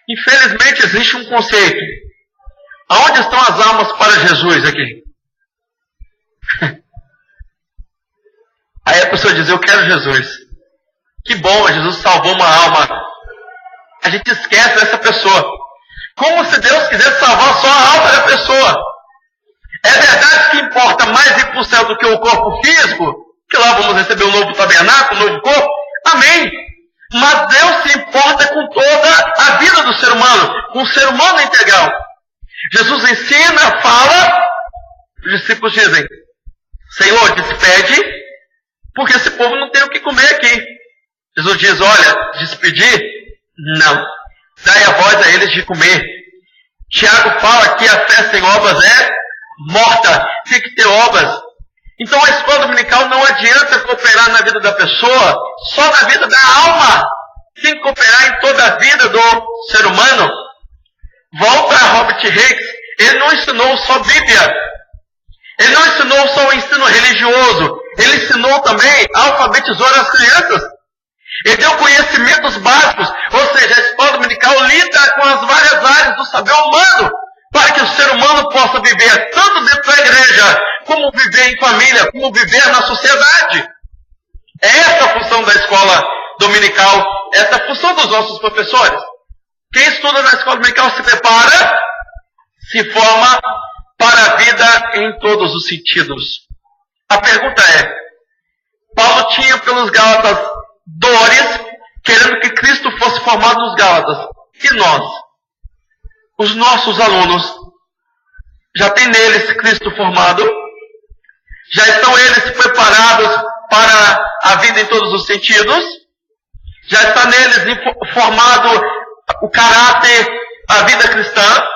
Infelizmente existe um conceito. Aonde estão as almas para Jesus aqui? Aí a pessoa diz, eu quero Jesus. Que bom, Jesus salvou uma alma. A gente esquece dessa pessoa. Como se Deus quisesse salvar só a alma da pessoa. É verdade que importa mais ir para o céu do que o corpo físico? Que lá vamos receber um novo tabernáculo, um novo corpo? Amém. Mas Deus se importa com toda a vida do ser humano, com o ser humano integral. Jesus ensina, fala, os discípulos dizem, Senhor, despede, porque esse povo não tem o que comer aqui. Jesus diz, olha, despedir? Não. Dai a voz a eles de comer. Tiago fala que a fé sem obras é morta, tem que ter obras. Então a escola dominical não adianta cooperar na vida da pessoa, só na vida da alma. Tem que cooperar em toda a vida do ser humano. Volta a Robert Hicks, ele não ensinou só Bíblia. Ele não ensinou só o ensino religioso. Ele ensinou também, alfabetizou as crianças. Ele deu conhecimentos básicos, ou seja, a escola dominical lida com as várias áreas do saber humano, para que o ser humano possa viver tanto dentro da igreja, como viver em família, como viver na sociedade. É essa a função da escola dominical, essa é a função dos nossos professores. Quem estuda na escola dominical se prepara, se forma para a vida em todos os sentidos. A pergunta é, Paulo tinha pelos Gálatas dores, querendo que Cristo fosse formado nos Gálatas. E nós? Os nossos alunos, já tem neles Cristo formado? Já estão eles preparados para a vida em todos os sentidos? Já está neles formado o caráter, a vida cristã.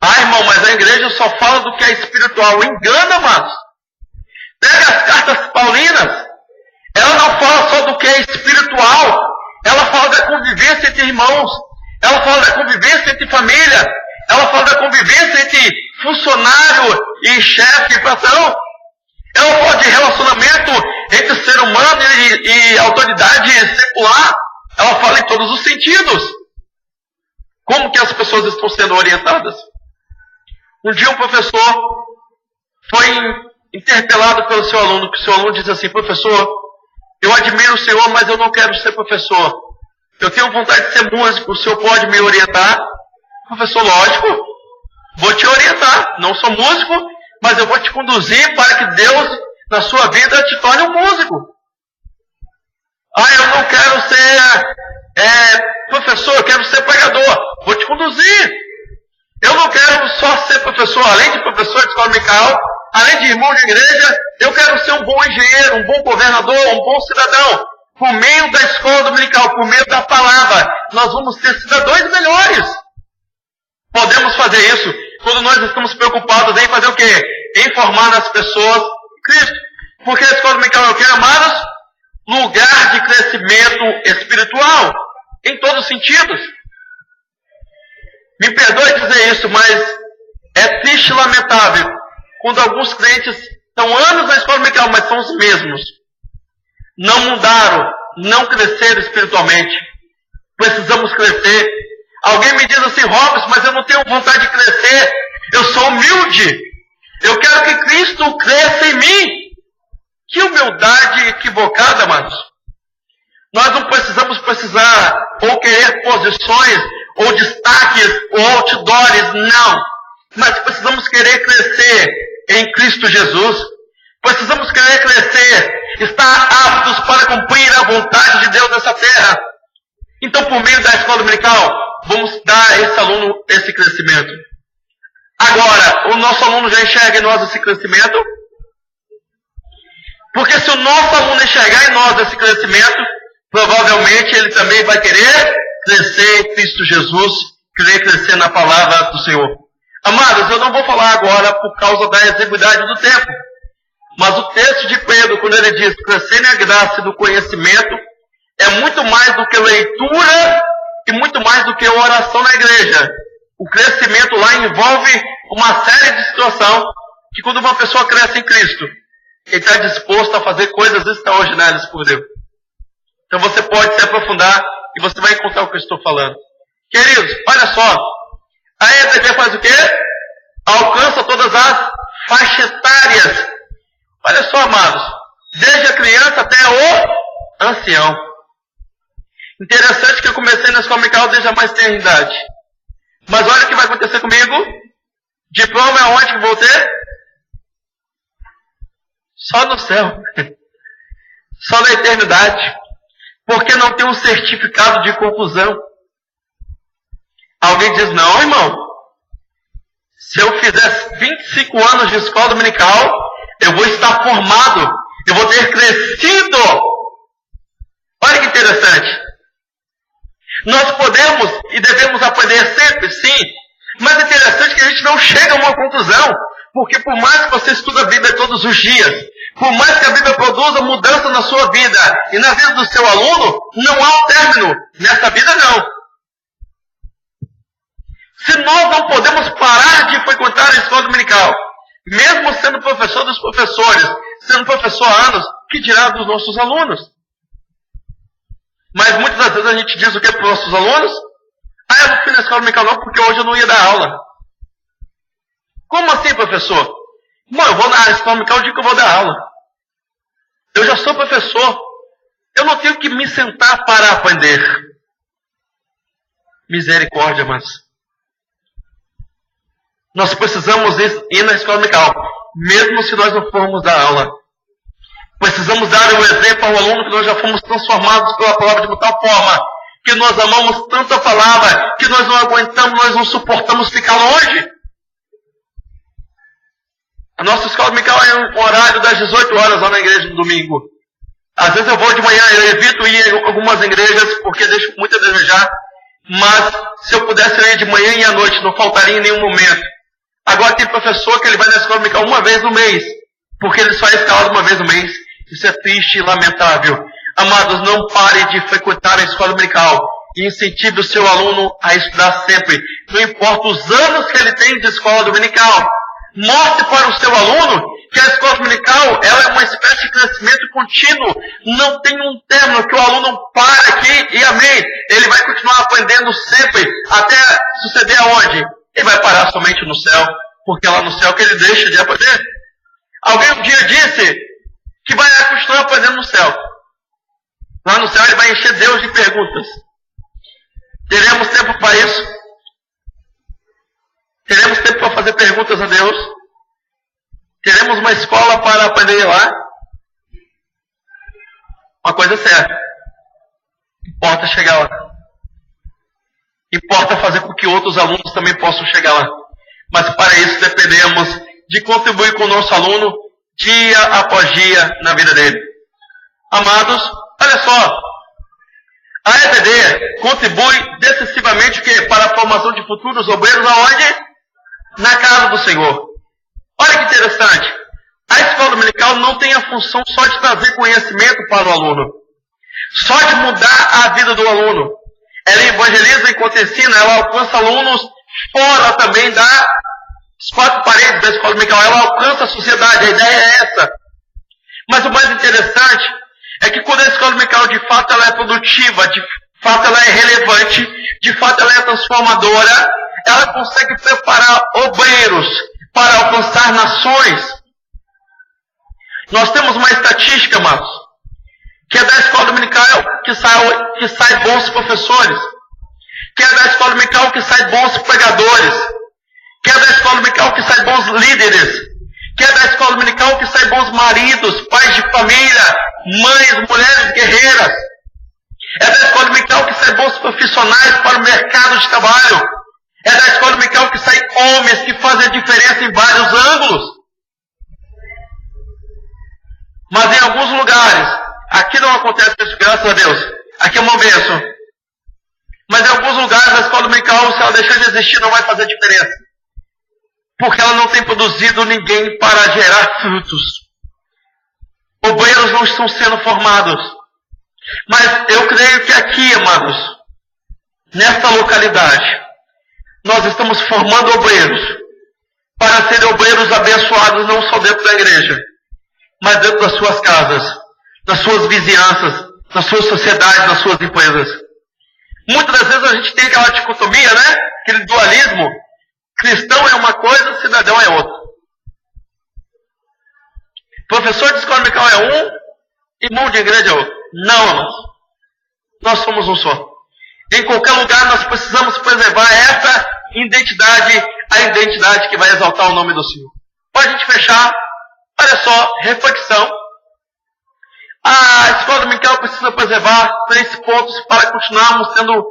Ah, irmão, mas a igreja só fala do que é espiritual. Engana, amados. Pega as cartas paulinas. Ela não fala só do que é espiritual. Ela fala da convivência entre irmãos. Ela fala da convivência entre família. Ela fala da convivência entre funcionário e chefe e patrão. Ela fala de relacionamento entre ser humano e autoridade secular. Ela fala em todos os sentidos. Como que as pessoas estão sendo orientadas? Um dia um professor foi interpelado pelo seu aluno, que o seu aluno diz assim: professor, eu admiro o senhor, mas eu não quero ser professor. Eu tenho vontade de ser músico, o senhor pode me orientar? Professor, lógico, vou te orientar. Não sou músico, mas eu vou te conduzir para que Deus, na sua vida, te torne um músico. Ah, eu não quero ser professor, eu quero ser pregador. Vou te conduzir. Eu não quero só ser professor, além de professor de escola dominical, além de irmão de igreja, eu quero ser um bom engenheiro, um bom governador, um bom cidadão. Por meio da escola dominical, por meio da palavra, nós vamos ser cidadãos melhores. Podemos fazer isso quando nós estamos preocupados em fazer o quê? Em formar as pessoas Cristo. Porque a escola dominical é o quê, amados? Lugar de crescimento espiritual, em todos os sentidos. Me perdoe dizer isso, mas é triste e lamentável quando alguns crentes estão anos na escola dominical, mas são os mesmos. Não mudaram, não cresceram espiritualmente. Precisamos crescer. Alguém me diz assim: Robson, mas eu não tenho vontade de crescer. Eu sou humilde. Eu quero que Cristo cresça em mim. Que humildade equivocada, amados. Nós não precisamos ou querer posições, ou destaques, ou outdoors, não. Mas precisamos querer crescer em Cristo Jesus. Precisamos querer crescer, estar aptos para cumprir a vontade de Deus nessa terra. Então, por meio da escola dominical, vamos dar a esse aluno esse crescimento. Agora, o nosso aluno já enxerga em nós esse crescimento? Porque se o nosso aluno enxergar em nós esse crescimento, provavelmente ele também vai querer crescer em Cristo Jesus, querer crescer na palavra do Senhor. Amados, eu não vou falar agora por causa da exiguidade do tempo. Mas o texto de Pedro, quando ele diz crescer na graça e no conhecimento, é muito mais do que leitura e muito mais do que oração na igreja. O crescimento lá envolve uma série de situações que quando uma pessoa cresce em Cristo, ele está disposto a fazer coisas extraordinárias por Deus. Então você pode se aprofundar e você vai encontrar o que eu estou falando. Queridos, olha só. A EBD faz o quê? Alcança todas as faixas etárias. Olha só, amados. Desde a criança até o ancião. Interessante que eu comecei na escola dominical desde a mais tenra idade. Mas olha o que vai acontecer comigo. Diploma é onde que vou ter? Só no céu. Só na eternidade. Porque não tem um certificado de conclusão. Alguém diz: não, irmão. Se eu fizer 25 anos de escola dominical, eu vou estar formado. Eu vou ter crescido. Olha que interessante. Nós podemos e devemos aprender sempre, sim. Mas é interessante que a gente não chega a uma conclusão. Porque por mais que você estude a Bíblia todos os dias, por mais que a Bíblia produza mudança na sua vida e na vida do seu aluno, não há um término. Nessa vida não. Se nós não podemos parar de frequentar a escola dominical, mesmo sendo professor dos professores, sendo professor há anos, que dirá dos nossos alunos? Mas muitas das vezes a gente diz o que para os nossos alunos? Ah, eu não fui na escola dominical não, porque hoje eu não ia dar aula. Como assim, professor? Bom, eu vou na escola dominical o dia que eu vou dar aula. Eu já sou professor. Eu não tenho que me sentar para aprender. Misericórdia, mas nós precisamos ir na escola dominical, mesmo se nós não formos dar aula. Precisamos dar um exemplo ao aluno que nós já fomos transformados pela palavra de tal forma que nós amamos tanto a palavra que nós não aguentamos, nós não suportamos ficar longe. A nossa escola dominical é um horário das 18 horas lá na igreja no domingo. Às vezes eu vou de manhã, eu evito ir em algumas igrejas porque deixo muito a desejar. Mas se eu pudesse ir de manhã e à noite, não faltaria em nenhum momento. Agora tem professor que ele vai na escola dominical uma vez no mês, porque ele só é escalado uma vez no mês. Isso é triste e lamentável. Amados, não pare de frequentar a escola dominical e incentive o seu aluno a estudar sempre. Não importa os anos que ele tem de escola dominical. Mostre para o seu aluno que a escola dominical ela é uma espécie de crescimento contínuo. Não tem um término que o aluno para aqui e amém. Ele vai continuar aprendendo sempre, até suceder aonde? Ele vai parar somente no céu, porque é lá no céu que ele deixa de aprender. Alguém um dia disse que vai continuar aprendendo no céu. Lá no céu ele vai encher Deus de perguntas. Teremos tempo para isso? Teremos tempo para fazer perguntas a Deus? Teremos uma escola para aprender lá? Uma coisa é certa. Importa chegar lá. Importa fazer com que outros alunos também possam chegar lá. Mas para isso dependemos de contribuir com o nosso aluno dia após dia na vida dele. Amados, olha só. A EBD contribui decisivamente para a formação de futuros obreiros aonde? Na casa do Senhor. Olha que interessante. A escola dominical não tem a função só de trazer conhecimento para o aluno. Só de mudar a vida do aluno. Ela evangeliza enquanto ensina, ela alcança alunos fora também das quatro paredes da escola dominical. Ela alcança a sociedade, a ideia é essa. Mas o mais interessante é que quando a escola dominical de fato ela é produtiva, de fato ela é relevante, de fato ela é transformadora, ela consegue preparar obreiros para alcançar nações. Nós temos uma estatística, amados, que é da escola dominical que sai bons professores, que é da escola dominical que sai bons pregadores, que é da escola dominical que sai bons líderes, que é da escola dominical que sai bons maridos, pais de família, mães, mulheres guerreiras. É da escola dominical que sai bons profissionais para o mercado de trabalho. É da escola dominical que sai homens que fazem a diferença em vários ângulos. Mas em alguns lugares, aqui não acontece isso, graças a Deus. Aqui é uma bênção. Mas em alguns lugares a escola dominical, se ela deixar de existir, não vai fazer diferença. Porque ela não tem produzido ninguém para gerar frutos. Obreiros não estão sendo formados. Mas eu creio que aqui, amados, nesta localidade, nós estamos formando obreiros para serem obreiros abençoados não só dentro da igreja, mas dentro das suas casas, das suas vizinhanças, das suas sociedades, das suas empresas. Muitas das vezes a gente tem aquela dicotomia, né? Aquele dualismo. Cristão é uma coisa, cidadão é outra. Professor de escola dominical é um, irmão de igreja é outro. Não, amados. Nós somos um só. Em qualquer lugar nós precisamos preservar essa identidade, a identidade que vai exaltar o nome do Senhor. Para a gente fechar, olha só, reflexão. A escola dominical precisa preservar 3 pontos para continuarmos tendo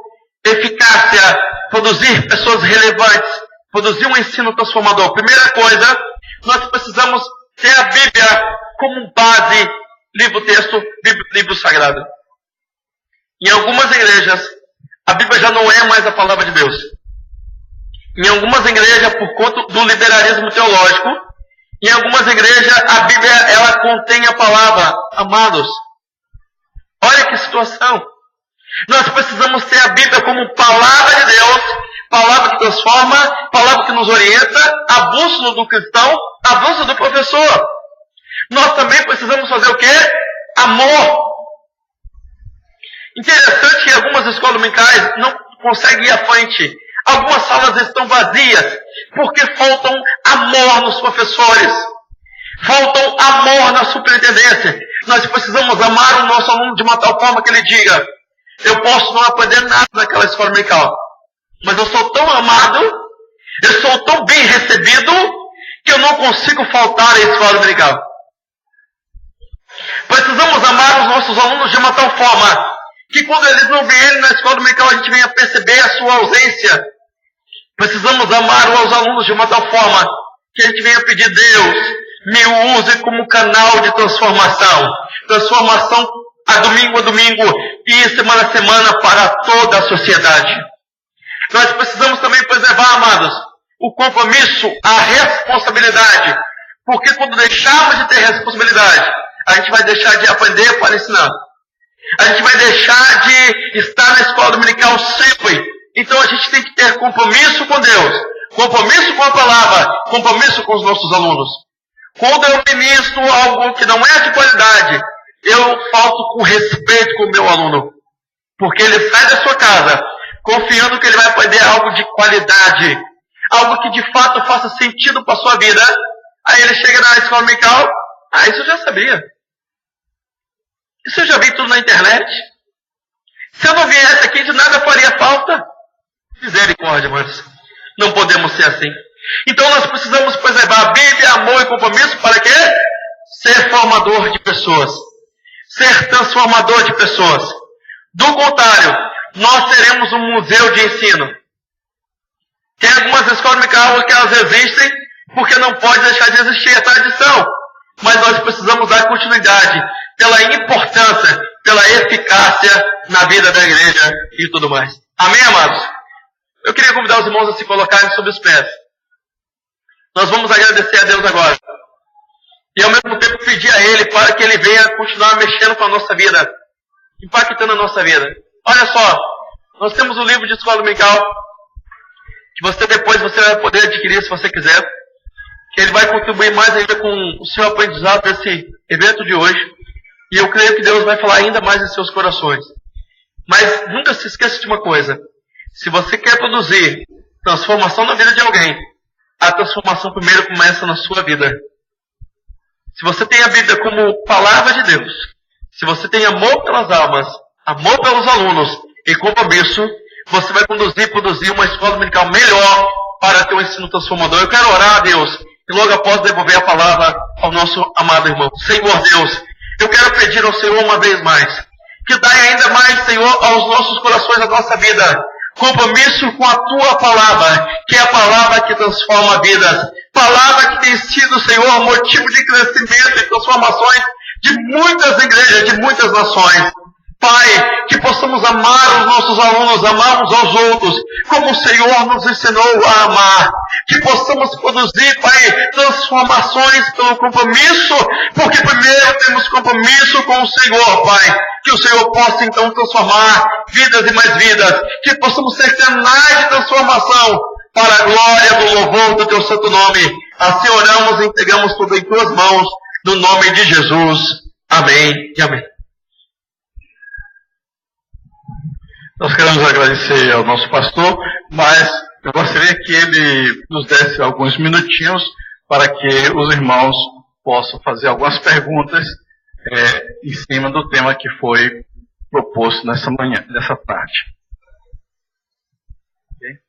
eficácia, produzir pessoas relevantes, produzir um ensino transformador. Primeira coisa, nós precisamos ter a Bíblia como base, livro-texto, livro sagrado. Em algumas igrejas, a Bíblia já não é mais a palavra de Deus. Em algumas igrejas, por conta do liberalismo teológico, em algumas igrejas, a Bíblia ela contém a palavra. Amados, olha que situação. Nós precisamos ter a Bíblia como palavra de Deus, palavra que transforma, palavra que nos orienta, a bússola do cristão, a bússola do professor. Nós também precisamos fazer o quê? Amor. Interessante que algumas escolas dominicais não conseguem ir à frente. Algumas salas estão vazias, porque faltam amor nos professores. Faltam amor na superintendência. Nós precisamos amar o nosso aluno de uma tal forma que ele diga: eu posso não aprender nada naquela escola dominical, mas eu sou tão amado, eu sou tão bem recebido, que eu não consigo faltar à escola dominical. Precisamos amar os nossos alunos de uma tal forma que quando eles não vierem na escola dominical, a gente venha perceber a sua ausência. Precisamos amar os alunos de uma tal forma que a gente venha pedir: Deus, me use como canal de transformação. Transformação a domingo e semana a semana para toda a sociedade. Nós precisamos também preservar, amados, o compromisso, a responsabilidade. Porque quando deixarmos de ter responsabilidade, a gente vai deixar de aprender para ensinar. A gente vai deixar de estar na escola dominical sempre. Então a gente tem que ter compromisso com Deus, compromisso com a palavra, compromisso com os nossos alunos. Quando eu ministro algo que não é de qualidade, eu falto com respeito com o meu aluno. Porque ele sai da sua casa confiando que ele vai aprender algo de qualidade, algo que de fato faça sentido para a sua vida. Aí ele chega na escola dominical, isso eu já sabia. Isso eu já vi tudo na internet. Se eu não viesse aqui, de nada faria falta. Misericórdia, mas não podemos ser assim. Então nós precisamos preservar a Bíblia, amor e compromisso para quê? Ser formador de pessoas. Ser transformador de pessoas. Do contrário, nós seremos um museu de ensino. Tem algumas escolas dominicais que elas existem porque não pode deixar de existir a tradição. Mas nós precisamos dar continuidade pela importância, pela eficácia na vida da igreja e tudo mais. Amém, amados? Eu queria convidar os irmãos a se colocarem sobre os pés. Nós vamos agradecer a Deus agora. E ao mesmo tempo pedir a Ele para que Ele venha continuar mexendo com a nossa vida, impactando a nossa vida. Olha só, nós temos um livro de escola dominical, que você depois vai poder adquirir se você quiser, que ele vai contribuir mais ainda com o seu aprendizado desse evento de hoje. E eu creio que Deus vai falar ainda mais em seus corações. Mas nunca se esqueça de uma coisa. Se você quer produzir transformação na vida de alguém, a transformação primeiro começa na sua vida. Se você tem a Bíblia como palavra de Deus, se você tem amor pelas almas, amor pelos alunos e compromisso, você vai produzir uma escola dominical melhor para ter um ensino transformador. Eu quero orar a Deus e logo após devolver a palavra ao nosso amado irmão. Senhor Deus, eu quero pedir ao Senhor uma vez mais, que dai ainda mais, Senhor, aos nossos corações, a nossa vida, compromisso com a Tua palavra, que é a palavra que transforma vidas, palavra que tem sido, Senhor, motivo de crescimento e transformações de muitas igrejas, de muitas nações. Pai, que possamos amar os nossos alunos, amar uns aos outros, como o Senhor nos ensinou a amar. Que possamos produzir, Pai, transformações pelo compromisso, porque primeiro temos compromisso com o Senhor, Pai. Que o Senhor possa então transformar vidas e mais vidas. Que possamos ser canais de transformação para a glória do louvor do Teu santo nome. Assim oramos e entregamos tudo em Tuas mãos, no nome de Jesus. Amém e amém. Nós queremos agradecer ao nosso pastor, mas eu gostaria que ele nos desse alguns minutinhos para que os irmãos possam fazer algumas perguntas em cima do tema que foi proposto nessa manhã, nessa tarde. Okay?